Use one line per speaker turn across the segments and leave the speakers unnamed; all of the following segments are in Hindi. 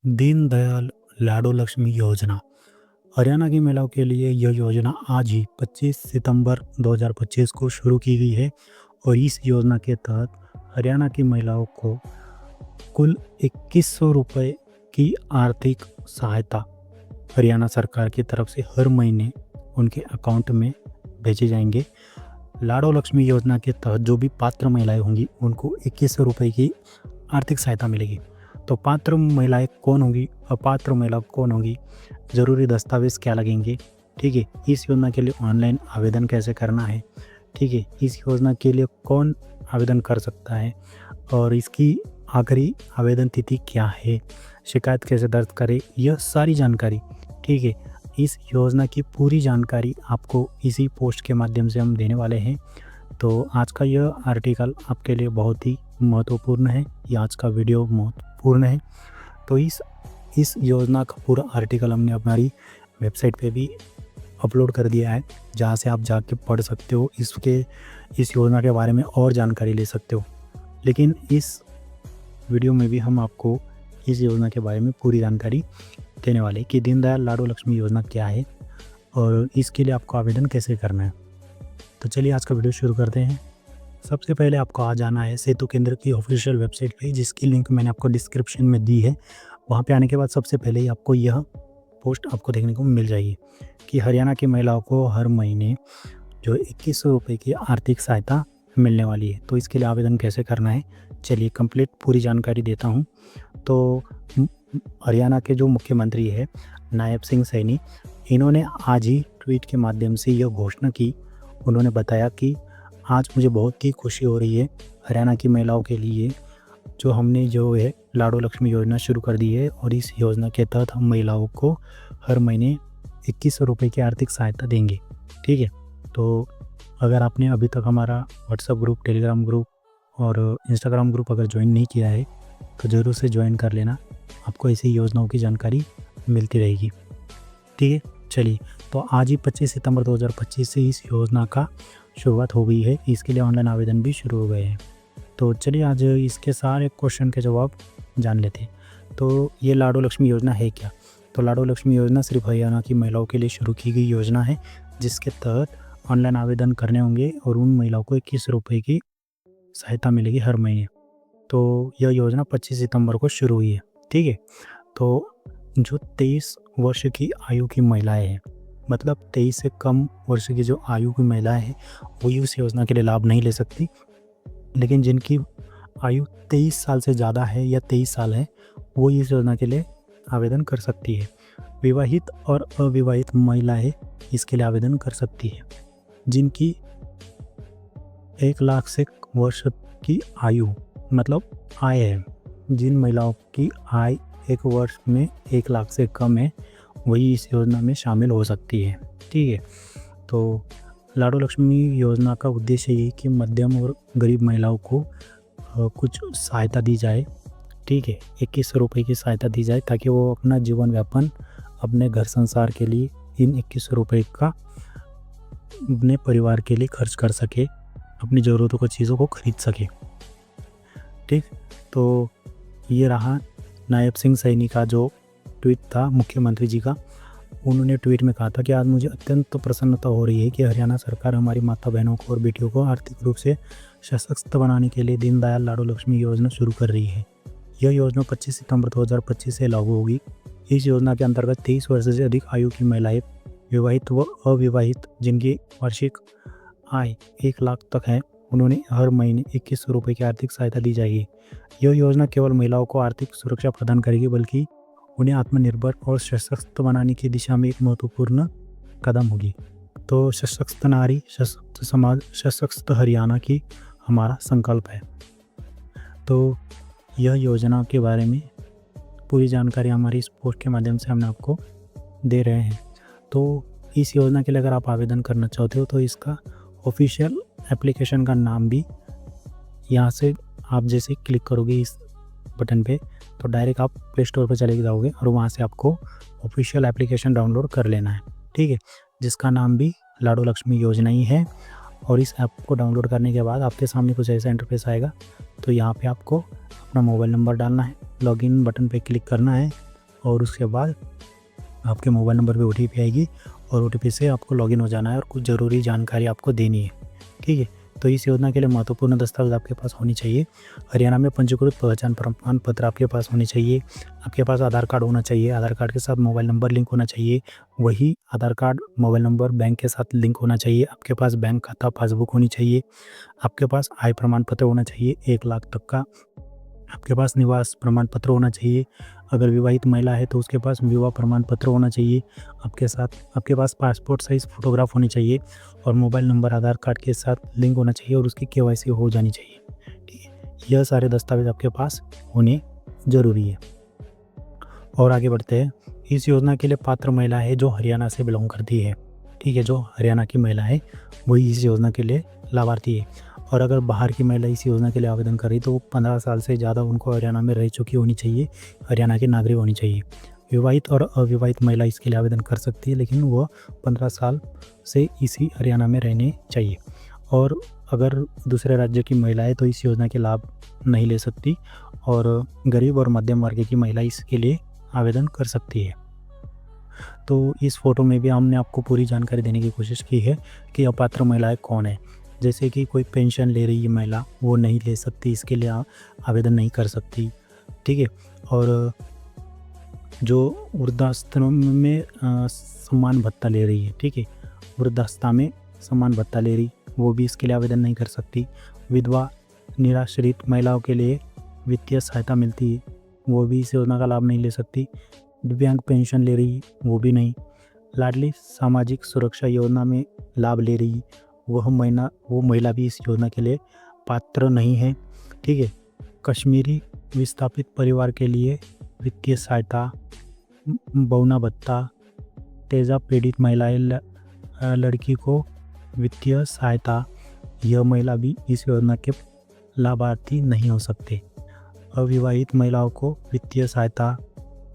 दीनदयाल लाडो लक्ष्मी योजना। हरियाणा की महिलाओं के लिए यह योजना आज ही 25 सितंबर 2025 को शुरू की गई है और इस योजना के तहत हरियाणा की महिलाओं को कुल 2100 रुपये की आर्थिक सहायता हरियाणा सरकार की तरफ से हर महीने उनके अकाउंट में भेजे जाएंगे। लाडो लक्ष्मी योजना के तहत जो भी पात्र महिलाएं होंगी उनको 2100 रुपये की आर्थिक सहायता मिलेगी। तो पात्र महिलाएं कौन होंगी, अपात्र महिला कौन होंगी, ज़रूरी दस्तावेज़ क्या लगेंगे, ठीक है, इस योजना के लिए ऑनलाइन आवेदन कैसे करना है, ठीक है, इस योजना के लिए कौन आवेदन कर सकता है और इसकी आखिरी आवेदन तिथि क्या है, शिकायत कैसे दर्ज करें, यह सारी जानकारी, ठीक है, इस योजना की पूरी जानकारी आपको इसी पोस्ट के माध्यम से हम देने वाले हैं। तो आज का यह आर्टिकल आपके लिए बहुत ही महत्वपूर्ण है, ये आज का वीडियो महत्वपूर्ण है। तो इस योजना का पूरा आर्टिकल हमने हमारी वेबसाइट पे भी अपलोड कर दिया है, जहाँ से आप जाके पढ़ सकते हो, इस योजना के बारे में और जानकारी ले सकते हो। लेकिन इस वीडियो में भी हम आपको इस योजना के बारे में पूरी जानकारी देने वाले कि दीनदयाल लाडो लक्ष्मी योजना क्या है और इसके लिए आपको आवेदन कैसे करना है। तो चलिए आज का वीडियो शुरू करते हैं। सबसे पहले आपको आ जाना है सेतु केंद्र की ऑफिशियल वेबसाइट पे, जिसकी लिंक मैंने आपको डिस्क्रिप्शन में दी है। वहाँ पे आने के बाद सबसे पहले ही आपको यह पोस्ट आपको देखने को मिल जाएगी कि हरियाणा की महिलाओं को हर महीने जो 2100 रुपये की आर्थिक सहायता मिलने वाली है। तो इसके लिए आवेदन कैसे करना है, चलिए कंप्लीट पूरी जानकारी देता हूँ। तो हरियाणा के जो मुख्यमंत्री है नायब सिंह सैनी, इन्होंने आज ही ट्वीट के माध्यम से यह घोषणा की। उन्होंने बताया कि आज मुझे बहुत ही खुशी हो रही है हरियाणा की महिलाओं के लिए, जो हमने जो है लाडो लक्ष्मी योजना शुरू कर दी है और इस योजना के तहत हम महिलाओं को हर महीने 2100 रुपये की आर्थिक सहायता देंगे, ठीक है। तो अगर आपने अभी तक हमारा व्हाट्सएप ग्रुप, टेलीग्राम ग्रुप और इंस्टाग्राम ग्रुप अगर ज्वाइन नहीं किया है तो ज़रूर से ज्वाइन कर लेना, आपको ऐसी योजनाओं की जानकारी मिलती रहेगी, ठीक है। चलिए, तो आज ही 25 सितंबर 2025 से इस योजना का शुरुआत हो गई है, इसके लिए ऑनलाइन आवेदन भी शुरू हो गए हैं। तो चलिए आज इसके सारे क्वेश्चन के जवाब जान लेते हैं। तो ये लाडो लक्ष्मी योजना है क्या? तो लाडो लक्ष्मी योजना सिर्फ हरियाणा की महिलाओं के लिए शुरू की गई योजना है, जिसके तहत ऑनलाइन आवेदन करने होंगे और उन महिलाओं को 21 रुपये की सहायता मिलेगी हर महीने। तो यह योजना 25 सितंबर को शुरू हुई है, ठीक है। तो जो 23 वर्ष की आयु की महिलाएं हैं, मतलब 23 से कम वर्ष की जो आयु की महिलाएं हैं, वो इस योजना के लिए लाभ नहीं ले सकती। लेकिन जिनकी आयु 23 साल से ज़्यादा है या 23 साल है, वो इस योजना के लिए आवेदन कर सकती है। विवाहित और अविवाहित महिलाएं इसके लिए आवेदन कर सकती है। जिनकी 1 लाख से वर्ष की आयु मतलब आय है, जिन महिलाओं की आय 1 वर्ष में 1 लाख से कम है, वही इस योजना में शामिल हो सकती है, ठीक है। तो लाडो लक्ष्मी योजना का उद्देश्य ये कि मध्यम और गरीब महिलाओं को कुछ सहायता दी जाए, ठीक है, 2100 रुपये की सहायता दी जाए, ताकि वो अपना जीवन यापन, अपने घर संसार के लिए इन 2100 रुपये का अपने परिवार के लिए खर्च कर सके, अपनी ज़रूरतों को, चीज़ों को खरीद सके, ठीक। तो ये रहा नायब सिंह सैनी का जो ट्वीट था मुख्यमंत्री जी का। उन्होंने ट्वीट में कहा था कि आज मुझे अत्यंत प्रसन्नता हो रही है कि हरियाणा सरकार हमारी माता बहनों को और बेटियों को आर्थिक रूप से सशक्त बनाने के लिए दीनदयाल लाडो लक्ष्मी योजना शुरू कर रही है। यह योजना 25 सितंबर 2025 से लागू होगी। इस योजना के अंतर्गत 23 वर्ष से अधिक आयु की महिलाएं, विवाहित व अविवाहित, जिनकी वार्षिक आय 1 लाख तक है, उन्होंने हर महीने 2100 रुपये की आर्थिक सहायता दी जाएगी। यह योजना केवल महिलाओं को आर्थिक सुरक्षा प्रदान करेगी, बल्कि उन्हें आत्मनिर्भर और सशक्त बनाने की दिशा में एक महत्वपूर्ण कदम होगी। तो सशक्त नारी, सशक्त समाज, सशक्त हरियाणा की हमारा संकल्प है। तो यह योजना के बारे में पूरी जानकारी हमारी इस पोस्ट के माध्यम से हमने आपको दे रहे हैं। तो इस योजना के लिए अगर आप आवेदन करना चाहते हो तो इसका ऑफिशियल एप्लीकेशन का नाम भी, यहाँ से आप जैसे क्लिक करोगे इस बटन पे, तो डायरेक्ट आप प्ले स्टोर पर चले जाओगे और वहाँ से आपको ऑफिशियल एप्लीकेशन डाउनलोड कर लेना है, ठीक है, जिसका नाम भी लाडो लक्ष्मी योजना ही है। और इस ऐप को डाउनलोड करने के बाद आपके सामने कुछ ऐसा इंटरफेस आएगा। तो यहाँ पे आपको अपना मोबाइल नंबर डालना है, लॉगिन बटन पे क्लिक करना है और उसके बाद आपके मोबाइल नंबर पे OTP आएगी और OTP से आपको लॉगिन हो जाना है और कुछ ज़रूरी जानकारी आपको देनी है। ठीक है, तो इस योजना के लिए महत्वपूर्ण दस्तावेज आपके पास होनी चाहिए। हरियाणा में पंजीकृत पहचान प्रमाण पत्र आपके पास होनी चाहिए। आपके पास आधार कार्ड होना चाहिए। आधार कार्ड के साथ मोबाइल नंबर लिंक होना चाहिए। वही आधार कार्ड मोबाइल नंबर बैंक के साथ लिंक होना चाहिए। आपके पास बैंक खाता पासबुक होनी चाहिए। आपके पास आय प्रमाण पत्र होना चाहिए 1 लाख तक का। आपके पास निवास प्रमाण पत्र होना चाहिए। अगर विवाहित महिला है तो उसके पास विवाह प्रमाण पत्र होना चाहिए। आपके पास पासपोर्ट साइज़ फ़ोटोग्राफ होनी चाहिए और मोबाइल नंबर आधार कार्ड के साथ लिंक होना चाहिए और उसकी KYC हो जानी चाहिए। ठीक है, यह सारे दस्तावेज आपके पास होने ज़रूरी है। और आगे बढ़ते हैं। इस योजना के लिए पात्र महिला है जो हरियाणा से बिलोंग करती है। ठीक है, जो हरियाणा की महिला है वही इस योजना के लिए लाभार्थी है। और अगर बाहर की महिला इस योजना के लिए आवेदन कर रही तो वो 15 साल से ज़्यादा उनको हरियाणा में रह चुकी होनी चाहिए, हरियाणा की नागरिक होनी चाहिए। विवाहित और अविवाहित महिला इसके लिए आवेदन कर सकती है, लेकिन वह 15 साल से इसी हरियाणा में रहने चाहिए। और अगर दूसरे राज्य की महिला है तो इस योजना के लाभ नहीं ले सकती और गरीब और मध्यम वर्ग की महिला इसके लिए आवेदन कर सकती है। तो इस फ़ोटो में भी हमने आपको पूरी जानकारी देने की कोशिश की है कि अपात्र महिलाएं कौन है। जैसे कि कोई पेंशन ले रही है महिला, वो नहीं ले सकती, इसके लिए आवेदन नहीं कर सकती। ठीक है, और जो वृद्धाश्रम में सम्मान भत्ता ले रही है, ठीक है, वृद्धावस्था में सम्मान भत्ता ले रही, वो भी इसके लिए आवेदन नहीं कर सकती। विधवा निराश्रित महिलाओं के लिए वित्तीय सहायता मिलती है, वो भी इस योजना का लाभ नहीं ले सकती। दिव्यांग पेंशन ले रही, वो भी नहीं। लाडली सामाजिक सुरक्षा योजना में लाभ ले रही, वो महिला भी इस योजना के लिए पात्र नहीं है। ठीक है, कश्मीरी विस्थापित परिवार के लिए वित्तीय सहायता, बौना भत्ता, तेजा पीड़ित महिलाएं लड़की को वित्तीय सहायता, यह महिला भी इस योजना के लाभार्थी नहीं हो सकते। अविवाहित महिलाओं को वित्तीय सहायता,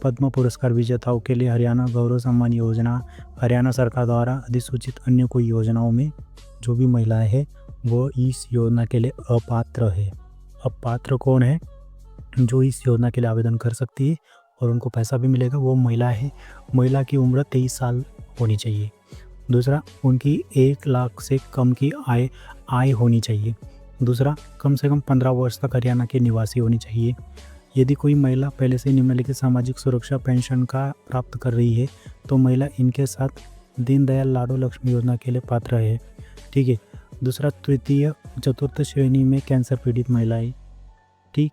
पद्म पुरस्कार विजेताओं के लिए हरियाणा गौरव सम्मान योजना, हरियाणा सरकार द्वारा अधिसूचित अन्य कोई योजनाओं में जो भी महिलाएं हैं वो इस योजना के लिए अपात्र है। अपात्र कौन है? जो इस योजना के लिए आवेदन कर सकती है और उनको पैसा भी मिलेगा, वो महिला है। महिला की उम्र 23 साल होनी चाहिए। दूसरा, उनकी 1 लाख से कम की आय होनी चाहिए। दूसरा, कम से कम 15 वर्ष तक हरियाणा के निवासी होनी चाहिए। यदि कोई महिला पहले से निम्नलिखित सामाजिक सुरक्षा पेंशन का प्राप्त कर रही है तो महिला इनके साथ दीनदयाल लाडो लक्ष्मी योजना के लिए पात्र है। ठीक है। दूसरा, तृतीय चतुर्थ श्रेणी में कैंसर पीड़ित महिलाएं। ठीक,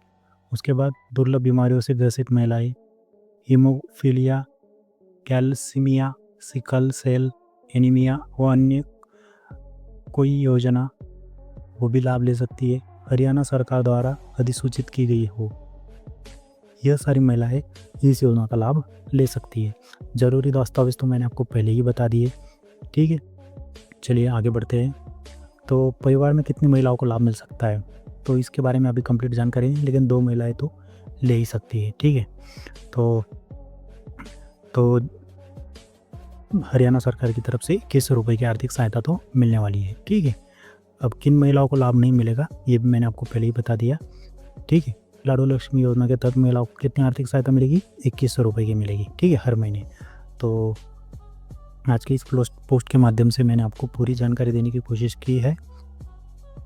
उसके बाद दुर्लभ बीमारियों से ग्रसित महिलाएं, हीमोफीलिया, कैल्सीमिया, सिकल सेल एनीमिया व अन्य कोई योजना वो भी लाभ ले सकती है, हरियाणा सरकार द्वारा अधिसूचित की गई हो। यह सारी महिलाएं इस योजना का लाभ ले सकती है। ज़रूरी दस्तावेज तो मैंने आपको पहले ही बता दिए। ठीक है, चलिए आगे बढ़ते हैं। तो परिवार में कितनी महिलाओं को लाभ मिल सकता है, तो इसके बारे में अभी कंप्लीट जानकारी नहीं, लेकिन 2 महिलाएं तो ले ही सकती है। ठीक है, तो हरियाणा सरकार की तरफ से 2100 रुपये की आर्थिक सहायता तो मिलने वाली है। ठीक है, अब किन महिलाओं को लाभ नहीं मिलेगा ये भी मैंने आपको पहले ही बता दिया। ठीक है, लाडो लक्ष्मी योजना के तहत महिलाओं को कितनी आर्थिक सहायता मिलेगी? 2100 रुपये की मिलेगी। ठीक है, हर महीने। तो आज के इस पोस्ट के माध्यम से मैंने आपको पूरी जानकारी देने की कोशिश की है।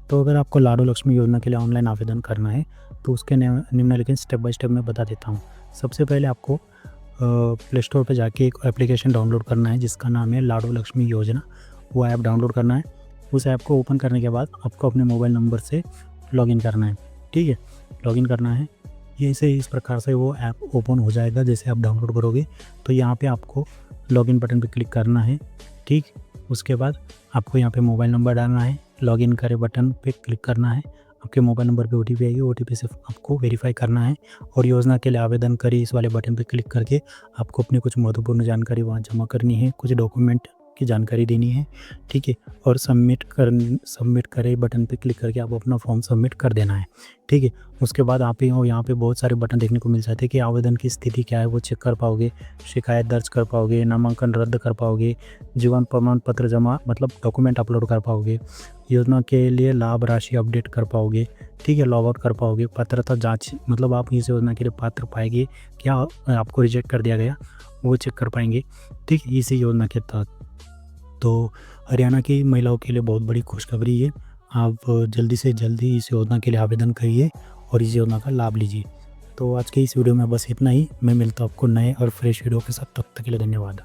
तो अगर आपको लाडो लक्ष्मी योजना के लिए ऑनलाइन आवेदन करना है तो उसके निम्नलिखित स्टेप बाय स्टेप मैं बता देता हूँ। सबसे पहले आपको प्ले स्टोर पर जाके एक एप्लीकेशन डाउनलोड करना है जिसका नाम है लाडो लक्ष्मी योजना। वो ऐप डाउनलोड करना है। उस ऐप को ओपन करने के बाद आपको अपने मोबाइल नंबर से लॉगिन करना है। ठीक है, लॉगिन करना है। इस प्रकार से वो ऐप ओपन हो जाएगा। जैसे आप डाउनलोड करोगे तो यहाँ पे आपको लॉगिन बटन पे क्लिक करना है। ठीक, उसके बाद आपको यहाँ पे मोबाइल नंबर डालना है, लॉगिन करे बटन पे क्लिक करना है। आपके मोबाइल नंबर पे OTP आएगी, OTP से आपको वेरीफाई करना है और योजना के लिए आवेदन करिए इस वाले बटन पे क्लिक करके आपको अपनी कुछ महत्वपूर्ण जानकारी वहाँ जमा करनी है, कुछ डॉक्यूमेंट की जानकारी देनी है। ठीक है, और सबमिट करे बटन पे क्लिक करके आप अपना फॉर्म सबमिट कर देना है। ठीक है, उसके बाद आप यहाँ पे बहुत सारे बटन देखने को मिल जाते हैं कि आवेदन की स्थिति क्या है वो चेक कर पाओगे, शिकायत दर्ज कर पाओगे, नामांकन रद्द कर पाओगे, जीवन प्रमाण पत्र जमा मतलब डॉक्यूमेंट अपलोड कर पाओगे, योजना के लिए लाभ राशि अपडेट कर पाओगे, ठीक है, लॉग आउट कर पाओगे। पात्रता जाँच मतलब आप इस योजना के लिए पात्र पाएंगे, क्या आपको रिजेक्ट कर दिया गया वो चेक कर पाएंगे, ठीक है, इसी योजना के तहत। तो हरियाणा की महिलाओं के लिए बहुत बड़ी खुशखबरी है। आप जल्दी से जल्दी इस योजना के लिए आवेदन करिए और इस योजना का लाभ लीजिए। तो आज के इस वीडियो में बस इतना ही। मैं मिलता हूँ आपको नए और फ्रेश वीडियो के साथ, तब तक के लिए धन्यवाद।